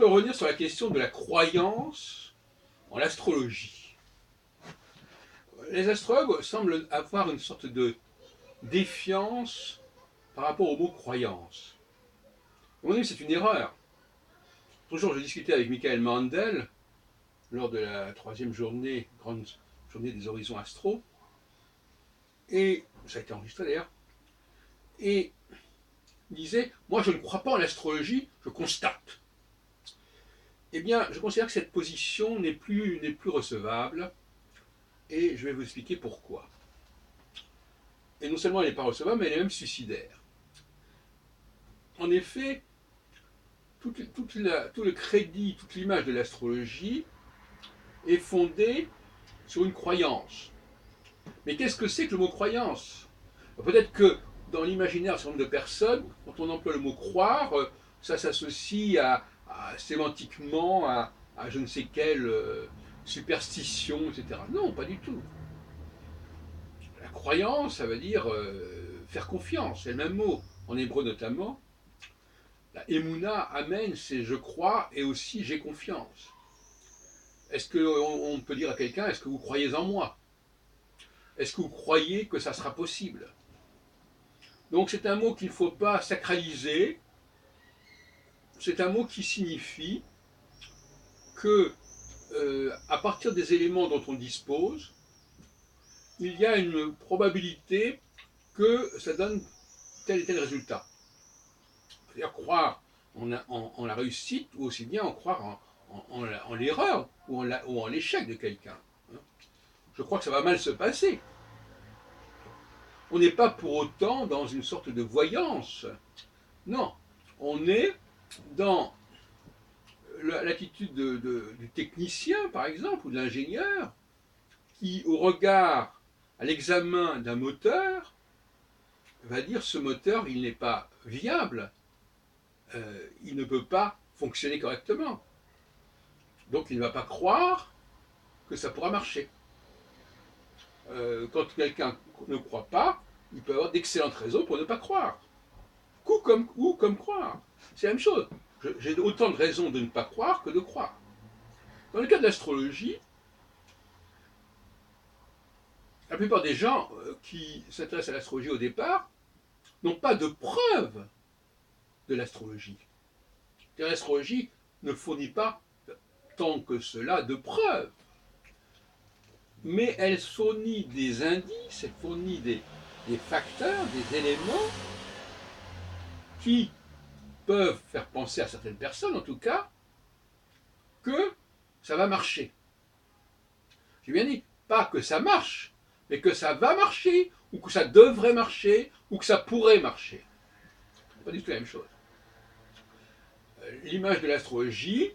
voudrais revenir sur la question de la croyance en l'astrologie. Les astrologues semblent avoir une sorte de défiance par rapport au mot croyance. À mon avis, c'est une erreur. Toujours, je discutais avec Michael Mandel lors de la troisième journée, grande journée des horizons astro, et ça a été enregistré d'ailleurs, et il disait, moi je ne crois pas en l'astrologie, je constate. Eh bien, je considère que cette position n'est plus recevable, et je vais vous expliquer pourquoi. Et non seulement elle n'est pas recevable, mais elle est même suicidaire. En effet, tout le crédit, toute l'image de l'astrologie est fondée sur une croyance. Mais qu'est-ce que c'est que le mot croyance? Peut-être que dans l'imaginaire d'un certain nombre de personnes, quand on emploie le mot croire, ça s'associe sémantiquement à je ne sais quelle superstition, etc. Non, pas du tout. La croyance, ça veut dire faire confiance, c'est le même mot, en hébreu notamment. La emuna, amen, c'est je crois et aussi j'ai confiance. Est-ce qu'on peut dire à quelqu'un, est-ce que vous croyez en moi? Est-ce que vous croyez que ça sera possible? Donc c'est un mot qu'il ne faut pas sacraliser, c'est un mot qui signifie que, à partir des éléments dont on dispose, il y a une probabilité que ça donne tel et tel résultat. C'est-à-dire croire en la réussite ou aussi bien en croire en l'erreur ou en l'échec de quelqu'un. Je crois que ça va mal se passer. On n'est pas pour autant dans une sorte de voyance. Non, on est dans l'attitude du technicien, par exemple, ou de l'ingénieur, qui, au regard, à l'examen d'un moteur, va dire ce moteur, il n'est pas viable, il ne peut pas fonctionner correctement. Donc il ne va pas croire que ça pourra marcher. Quand quelqu'un ne croit pas, il peut avoir d'excellentes raisons pour ne pas croire. Ou comme croire. C'est la même chose. J'ai autant de raisons de ne pas croire que de croire. Dans le cas de l'astrologie, la plupart des gens qui s'intéressent à l'astrologie au départ n'ont pas de preuves de l'astrologie. L'astrologie ne fournit pas tant que cela de preuves. Mais elle fournit des indices, elle fournit des facteurs, des éléments qui peuvent faire penser à certaines personnes, en tout cas, que ça va marcher. J'ai bien dit, pas que ça marche, mais que ça va marcher, ou que ça devrait marcher, ou que ça pourrait marcher. C'est pas du tout la même chose. L'image de l'astrologie,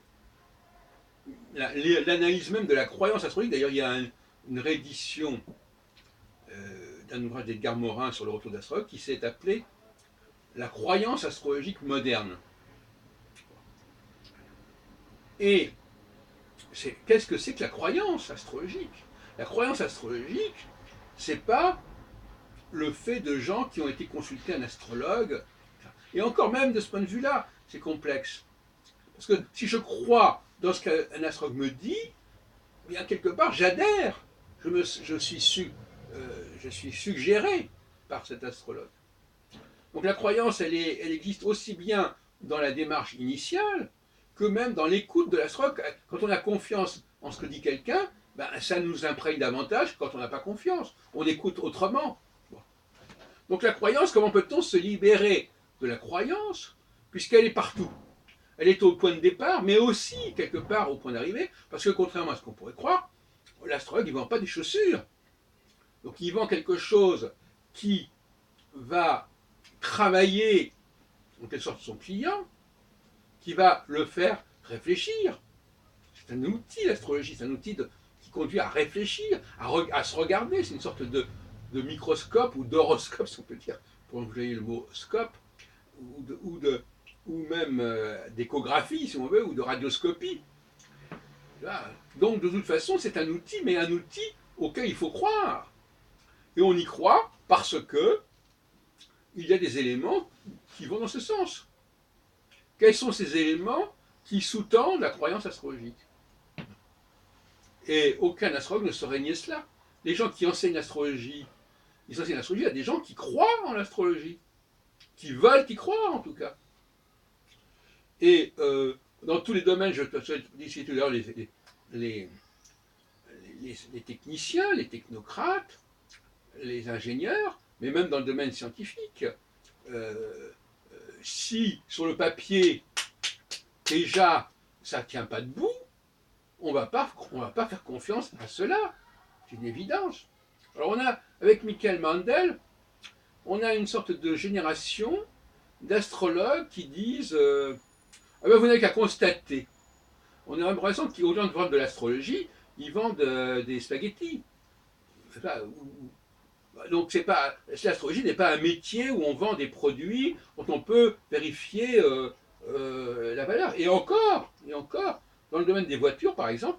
l'analyse même de la croyance astrologique, d'ailleurs il y a une réédition d'un ouvrage d'Edgar Morin sur le retour d'astrologue qui s'est appelé La croyance astrologique moderne. Et qu'est-ce que c'est que la croyance astrologique? La croyance astrologique, c'est pas le fait de gens qui ont été consultés un astrologue. Et encore même de ce point de vue-là, c'est complexe. Parce que si je crois dans ce qu'un astrologue me dit, eh bien quelque part j'adhère. Je suis suggéré par cet astrologue. Donc la croyance, elle existe aussi bien dans la démarche initiale que même dans l'écoute de l'astrologue. Quand on a confiance en ce que dit quelqu'un, ben, ça nous imprègne davantage que quand on n'a pas confiance. On écoute autrement. Bon. Donc la croyance, comment peut-on se libérer de la croyance, puisqu'elle est partout? Elle est au point de départ, mais aussi quelque part au point d'arrivée, parce que contrairement à ce qu'on pourrait croire, l'astrologue ne vend pas des chaussures. Donc il vend quelque chose qui va travailler en quelque sorte son client, qui va le faire réfléchir. C'est un outil, l'astrologie, c'est un outil qui conduit à réfléchir, à se regarder. C'est une sorte de microscope ou d'horoscope, si on peut dire, pour employer le mot scope, ou même d'échographie, si on veut, ou de radioscopie. Là, donc de toute façon, c'est un outil, mais un outil auquel il faut croire. Et on y croit parce que il y a des éléments qui vont dans ce sens. Quels sont ces éléments? qui sous-tendent la croyance astrologique. Et aucun astrologue ne saurait nier cela. Les gens qui enseignent l'astrologie, ils enseignent l'astrologie à des gens qui croient en l'astrologie, qui veulent y croire en tout cas. Et dans tous les domaines, je disais tout à l'heure, les techniciens, les technocrates, les ingénieurs, mais même dans le domaine scientifique, si sur le papier, déjà, ça ne tient pas debout, on ne va pas faire confiance à cela. C'est une évidence. Alors avec Michael Mandel, on a une sorte de génération d'astrologues qui disent ah ben vous n'avez qu'à constater. On a l'impression qu'au lieu de vendre de l'astrologie, ils vendent des spaghettis. Donc l'astrologie n'est pas un métier où on vend des produits dont on peut vérifier la valeur. Et encore, dans le domaine des voitures par exemple,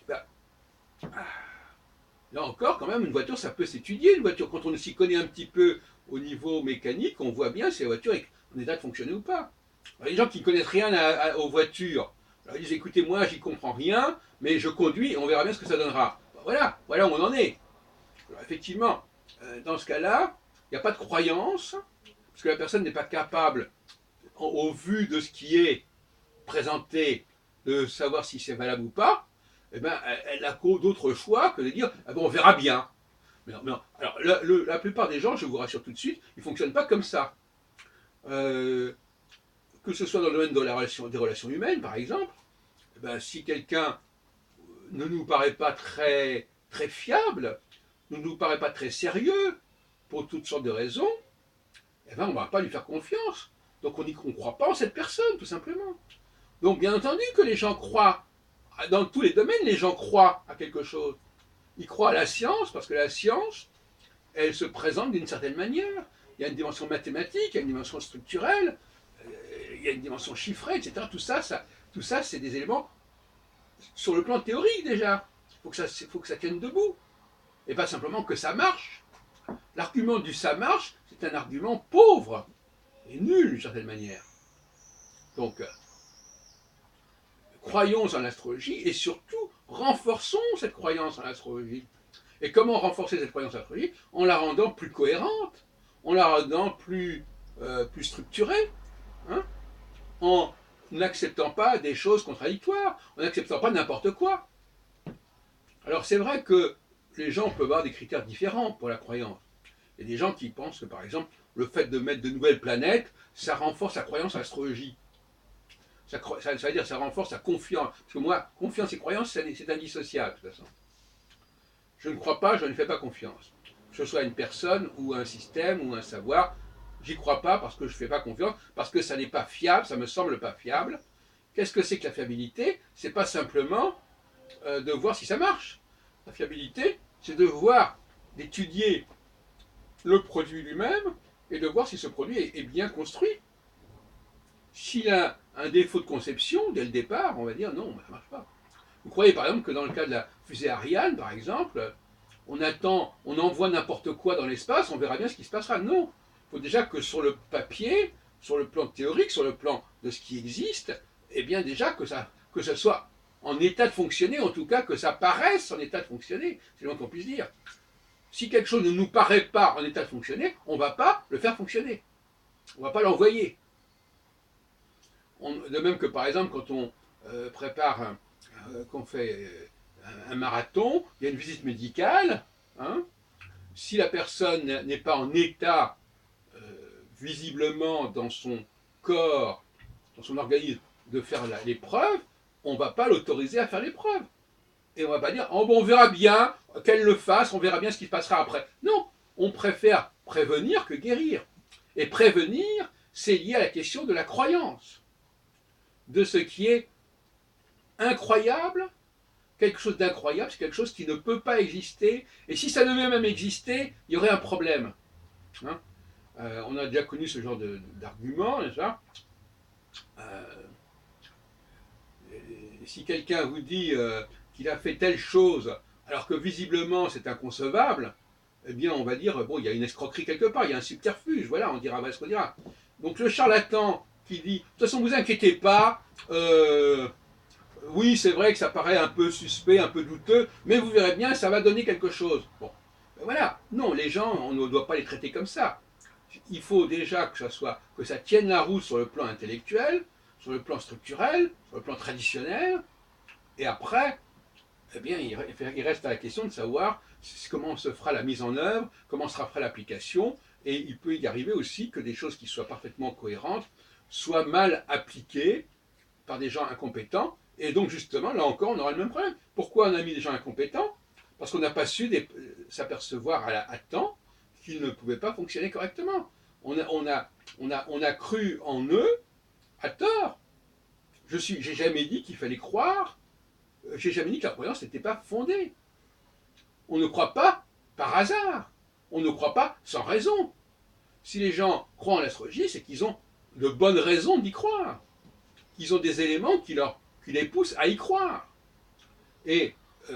ben, là encore, quand même, une voiture, ça peut s'étudier. Une voiture, quand on s'y connaît un petit peu au niveau mécanique, on voit bien si la voiture est en état de fonctionner ou pas. Alors, les gens qui ne connaissent rien aux voitures, alors ils disent écoutez, moi, j'y comprends rien, mais je conduis et on verra bien ce que ça donnera. Ben voilà où on en est. Alors, effectivement, dans ce cas-là, il n'y a pas de croyance, parce que la personne n'est pas capable, au vu de ce qui est présenté, de savoir si c'est valable ou pas. Eh ben, elle n'a d'autre choix que de dire ah bon, on verra bien. Mais non. Alors, la plupart des gens, je vous rassure tout de suite, ils ne fonctionnent pas comme ça. Que ce soit dans le domaine des relations humaines, par exemple, eh ben, si quelqu'un ne nous paraît pas très, très fiable, ne nous paraît pas très sérieux, pour toutes sortes de raisons, eh ben, on ne va pas lui faire confiance. Donc on ne croit pas en cette personne, tout simplement. Donc bien entendu que les gens croient, dans tous les domaines, les gens croient à quelque chose. Ils croient à la science, parce que la science, elle se présente d'une certaine manière. Il y a une dimension mathématique, il y a une dimension structurelle, il y a une dimension chiffrée, etc. Tout ça, c'est des éléments sur le plan théorique déjà. Il faut que ça tienne debout. Et pas simplement que ça marche. L'argument du ça marche, c'est un argument pauvre et nul d'une certaine manière. Donc, croyons en l'astrologie et surtout renforçons cette croyance en l'astrologie. Et comment renforcer cette croyance en l'astrologie? En la rendant plus cohérente, en la rendant plus structurée, hein, en n'acceptant pas des choses contradictoires, en n'acceptant pas n'importe quoi. Alors c'est vrai que les gens peuvent avoir des critères différents pour la croyance. Il y a des gens qui pensent que par exemple le fait de mettre de nouvelles planètes, ça renforce la croyance en l'astrologie. Ça veut dire que ça renforce la confiance. Parce que moi, confiance et croyance, c'est indissociable de toute façon. Je ne crois pas, je ne fais pas confiance. Que ce soit une personne ou un système ou un savoir, j'y crois pas parce que je ne fais pas confiance, parce que ça n'est pas fiable, ça me semble pas fiable. Qu'est-ce que c'est que la fiabilité? C'est pas simplement de voir si ça marche. La fiabilité, c'est de voir, d'étudier le produit lui-même et de voir si ce produit est bien construit. S'il a un défaut de conception, dès le départ, on va dire non, ça ne marche pas. Vous croyez par exemple que dans le cas de la fusée Ariane, par exemple, on envoie n'importe quoi dans l'espace, on verra bien ce qui se passera. Non. Il faut déjà que sur le papier, sur le plan théorique, sur le plan de ce qui existe, eh bien déjà que ça soit en état de fonctionner, en tout cas que ça paraisse en état de fonctionner, c'est le moins qu'on puisse dire. Si quelque chose ne nous paraît pas en état de fonctionner, on ne va pas le faire fonctionner. On ne va pas l'envoyer. De même que par exemple, quand on prépare, qu'on fait un marathon, il y a une visite médicale. Hein, si la personne n'est pas en état, visiblement dans son corps, dans son organisme, de faire l'épreuve, on ne va pas l'autoriser à faire l'épreuve. Et on ne va pas dire, oh bon, on verra bien qu'elle le fasse, on verra bien ce qui se passera après. Non, on préfère prévenir que guérir. Et prévenir, c'est lié à la question de la croyance, de ce qui est incroyable. Quelque chose d'incroyable, c'est quelque chose qui ne peut pas exister. Et si ça devait même exister, il y aurait un problème. Hein, on a déjà connu ce genre d'argument, n'est-ce pas? Si quelqu'un vous dit qu'il a fait telle chose, alors que visiblement c'est inconcevable, eh bien on va dire, bon, il y a une escroquerie quelque part, il y a un subterfuge, voilà, on dira ce qu'on dira. Donc le charlatan qui dit, de toute façon, vous inquiétez pas, oui, c'est vrai que ça paraît un peu suspect, un peu douteux, mais vous verrez bien, ça va donner quelque chose. Bon, ben voilà. Non, les gens, on ne doit pas les traiter comme ça. Il faut déjà que ça tienne la route sur le plan intellectuel, sur le plan structurel, sur le plan traditionnel, et après, eh bien, il reste à la question de savoir comment se fera la mise en œuvre, comment sera faite l'application, et il peut y arriver aussi que des choses qui soient parfaitement cohérentes soient mal appliquées par des gens incompétents, et donc justement, là encore, on aura le même problème. Pourquoi on a mis des gens incompétents? Parce qu'on n'a pas su s'apercevoir à temps qu'ils ne pouvaient pas fonctionner correctement. On a cru en eux à tort. J'ai jamais dit qu'il fallait croire, j'ai jamais dit que la croyance n'était pas fondée. On ne croit pas par hasard. On ne croit pas sans raison. Si les gens croient en l'astrologie, c'est qu'ils ont de bonnes raisons d'y croire. Ils ont des éléments qui les poussent à y croire. Et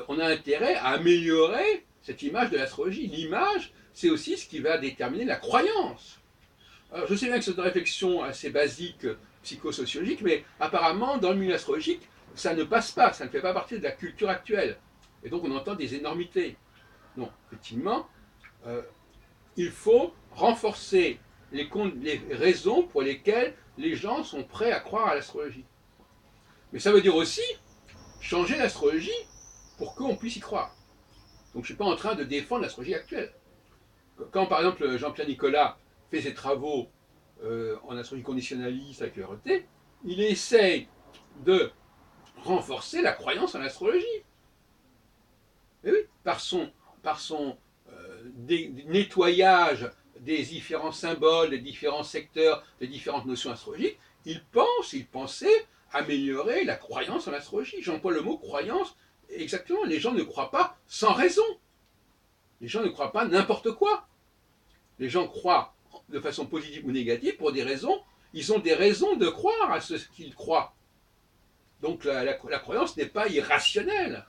on a intérêt à améliorer cette image de l'astrologie. L'image, c'est aussi ce qui va déterminer la croyance. Alors, je sais bien que c'est une réflexion assez basique, psychosociologique, mais apparemment, dans le milieu astrologique, ça ne passe pas, ça ne fait pas partie de la culture actuelle. Et donc, on entend des énormités. Non, effectivement, il faut renforcer les raisons pour lesquelles les gens sont prêts à croire à l'astrologie. Mais ça veut dire aussi changer l'astrologie pour qu'on puisse y croire. Donc je ne suis pas en train de défendre l'astrologie actuelle. Quand par exemple Jean-Pierre Nicolas fait ses travaux en astrologie conditionnaliste avec le RET, il essaye de renforcer la croyance en l'astrologie. Et oui, par son nettoyage des différents symboles, des différents secteurs, des différentes notions astrologiques, il pensait améliorer la croyance en l'astrologie. J'emploie le mot croyance exactement. Les gens ne croient pas sans raison. Les gens ne croient pas n'importe quoi. Les gens croient de façon positive ou négative pour des raisons. Ils ont des raisons de croire à ce qu'ils croient. Donc la croyance n'est pas irrationnelle.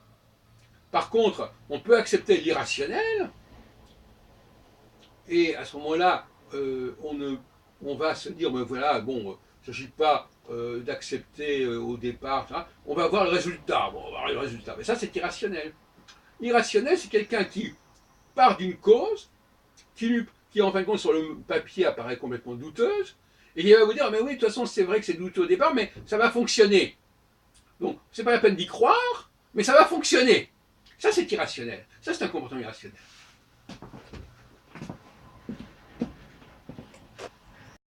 Par contre, on peut accepter l'irrationnel, et à ce moment-là, on va se dire, ben voilà, bon, il ne s'agit pas d'accepter au départ, ça, on va voir le résultat. Bon, on va voir le résultat. Mais ça, c'est irrationnel. Irrationnel, c'est quelqu'un qui part d'une cause, qui en fin de compte, sur le papier, apparaît complètement douteuse, et il va vous dire, mais oui, de toute façon, c'est vrai que c'est douteux au départ, mais ça va fonctionner. Donc, c'est pas la peine d'y croire, mais ça va fonctionner. Ça, c'est irrationnel. Ça, c'est un comportement irrationnel.